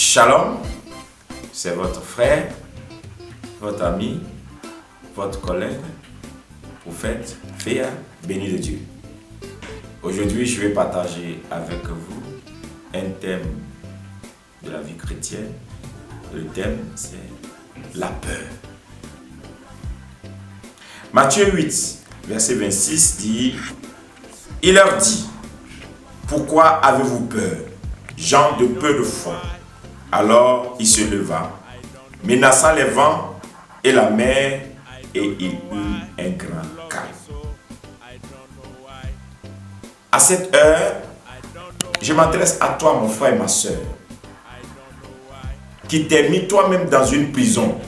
Shalom, c'est votre frère, votre ami, votre collègue, prophète, Féa, béni de Dieu. Aujourd'hui, je vais partager avec vous un thème de la vie chrétienne. Le thème, c'est la peur. Matthieu 8, verset 26 dit, « Il leur dit, pourquoi avez-vous peur, gens de peu de foi ?» Alors il se leva, menaça les vents et la mer, et il eut un grand calme. À cette heure, je m'adresse à toi, mon frère et ma soeur, qui t'es mis toi-même dans une prison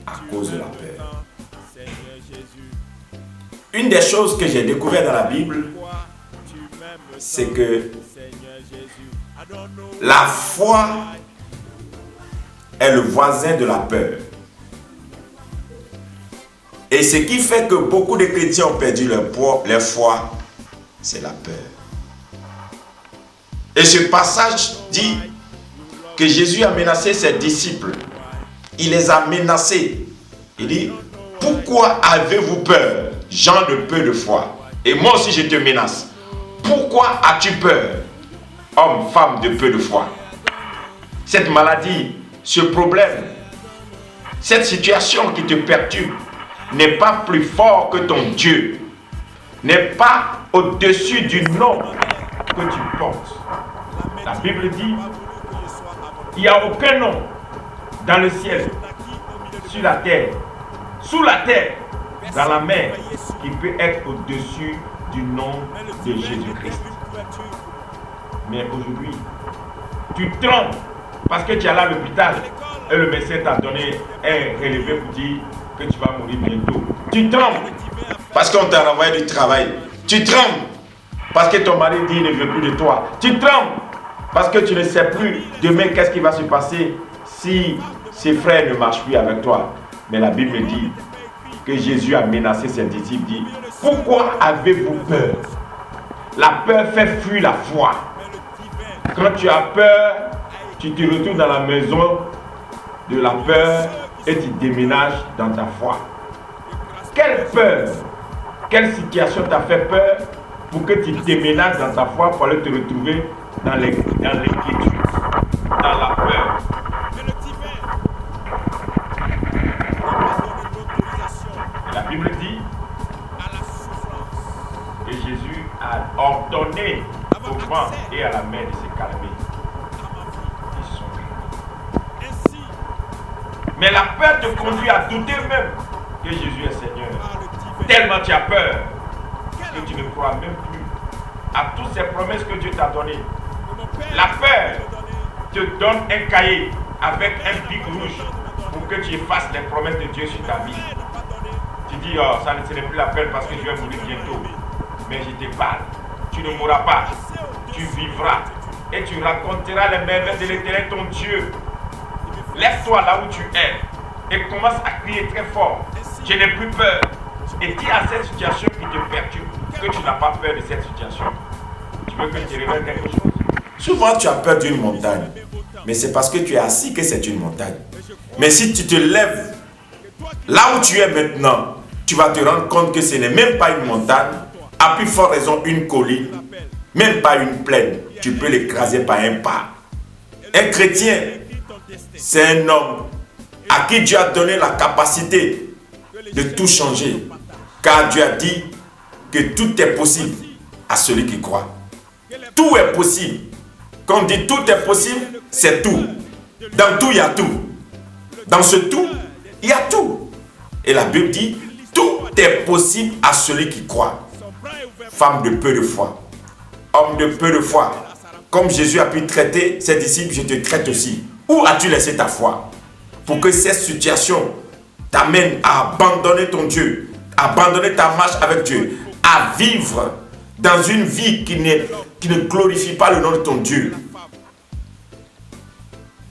à cause de la peur. Une des choses que j'ai découvert dans la Bible, c'est que la foi est le voisin de la peur. Et ce qui fait que beaucoup de chrétiens ont perdu leur foi, c'est la peur. Et ce passage dit que Jésus a menacé ses disciples. Il les a menacés. Il dit, pourquoi avez-vous peur, gens de peu de foi? Et moi aussi je te menace. Pourquoi as-tu peur, homme, femme de peu de foi? Cette maladie, ce problème, cette situation qui te perturbe n'est pas plus fort que ton Dieu, n'est pas au-dessus du nom que tu portes. La Bible dit, il n'y a aucun nom dans le ciel, sur la terre, sous la terre, dans la mer, qui peut être au-dessus du nom de Jésus-Christ. Mais aujourd'hui, tu trembles parce que tu es allé à l'hôpital et le médecin t'a donné un relevé pour dire que tu vas mourir bientôt. Tu trembles parce qu'on t'a renvoyé du travail. Tu trembles parce que ton mari dit qu'il ne veut plus de toi. Tu trembles parce que tu ne sais plus demain qu'est-ce qui va se passer si ses frères ne marchent plus avec toi. Mais la Bible dit que Jésus a menacé ses disciples, dit, pourquoi avez-vous peur? La peur fait fuir la foi. Quand tu as peur, tu te retrouves dans la maison de la peur et tu déménages dans ta foi. Quelle peur, quelle situation t'a fait peur pour que tu déménages dans ta foi pour aller te retrouver dans l'inquiétude, dans la peur? La Bible dit que Jésus a ordonné au vent et à la mer de se calmer. Ils sont calmés. Mais la peur te conduit à douter même que Jésus est Seigneur. Tellement tu as peur que tu ne crois même plus à toutes ces promesses que Dieu t'a données. La peur te donne un cahier avec un bic rouge pour que tu effaces les promesses de Dieu sur ta vie. Tu dis, oh, ce n'est plus la peine parce que je vais mourir bientôt. Mais je te parle, tu ne mourras pas, tu vivras et tu raconteras les merveilles de l'Éternel ton Dieu. Lève-toi là où tu es et commence à crier très fort. Je n'ai plus peur. Et dis à cette situation qui te perturbe que tu n'as pas peur de cette situation. Tu veux que je te révèle quelque chose? Souvent tu as peur d'une montagne, mais c'est parce que tu es assis que c'est une montagne. Mais si tu te lèves là où tu es maintenant, tu vas te rendre compte que ce n'est même pas une montagne, à plus forte raison une colline, même pas une plaine. Tu peux l'écraser par un pas. Un chrétien, c'est un homme à qui Dieu a donné la capacité de tout changer. Car Dieu a dit que tout est possible à celui qui croit. Tout est possible. Quand on dit tout est possible, c'est tout. Dans tout, il y a tout. Dans ce tout, il y a tout. Et la Bible dit, tout est possible à celui qui croit. Femme de peu de foi, homme de peu de foi, comme Jésus a pu traiter ses disciples, je te traite aussi. Où as-tu laissé ta foi? Pour que cette situation t'amène à abandonner ton Dieu, à abandonner ta marche avec Dieu, à vivre dans une vie qui ne glorifie pas le nom de ton Dieu.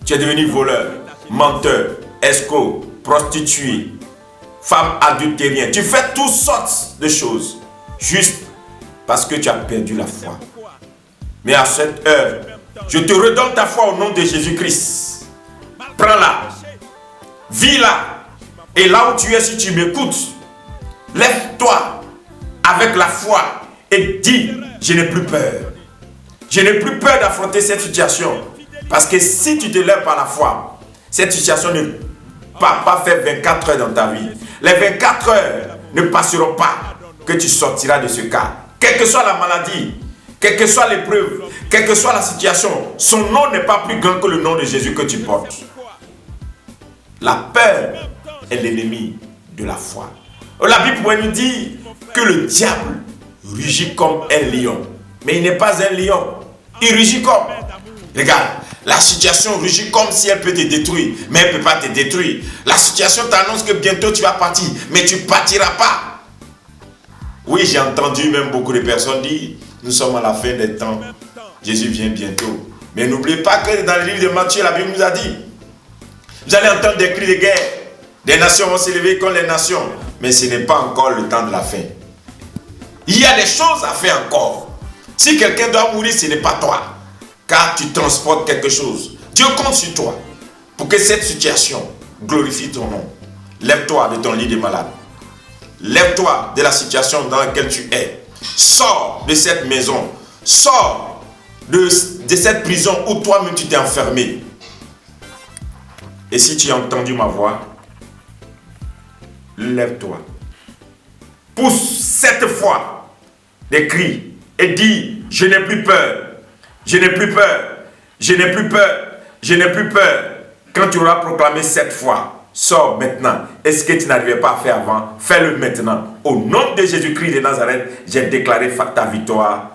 Tu es devenu voleur, menteur, escroc, prostituée, femme adultérienne. Tu fais toutes sortes de choses juste parce que tu as perdu la foi. Mais à cette heure, Je te redonne ta foi au nom de Jésus-Christ. Prends-la. Vis-la. Et là où tu es, si tu m'écoutes, lève-toi avec la foi et dis, je n'ai plus peur. Je n'ai plus peur d'affronter cette situation. Parce que si tu te lèves par la foi, cette situation ne va pas faire 24 heures dans ta vie. Les 24 heures ne passeront pas que tu sortiras de ce cas. Quelle que soit la maladie, quelle que soit l'épreuve, quelle que soit la situation, son nom n'est pas plus grand que le nom de Jésus que tu portes. La peur est l'ennemi de la foi. La Bible pourrait nous dire que le diable rugit comme un lion. Mais il n'est pas un lion. Il rugit comme. Regarde, la situation rugit comme si elle peut te détruire. Mais elle ne peut pas te détruire. La situation t'annonce que bientôt tu vas partir. Mais tu ne partiras pas. Oui, j'ai entendu même beaucoup de personnes dire, nous sommes à la fin des temps. Jésus vient bientôt. Mais n'oubliez pas que dans le livre de Matthieu, la Bible nous a dit, vous allez entendre des cris de guerre. Des nations vont s'élever contre les nations. Mais ce n'est pas encore le temps de la fin. Il y a des choses à faire encore. Si quelqu'un doit mourir, ce n'est pas toi. Car tu transportes quelque chose. Dieu compte sur toi. Pour que cette situation glorifie ton nom. Lève-toi de ton lit de malade. Lève-toi de la situation dans laquelle tu es. Sors de cette maison. Sors de cette prison où toi-même tu t'es enfermé. Et si tu as entendu ma voix, lève-toi. Pousse cette fois des cris et dis, je n'ai plus peur. Je n'ai plus peur. Je n'ai plus peur. Je n'ai plus peur. Quand tu auras proclamé cette fois, sors maintenant. Est-ce que tu n'arrivais pas à faire avant? Fais-le maintenant. Au nom de Jésus-Christ de Nazareth, j'ai déclaré ta victoire.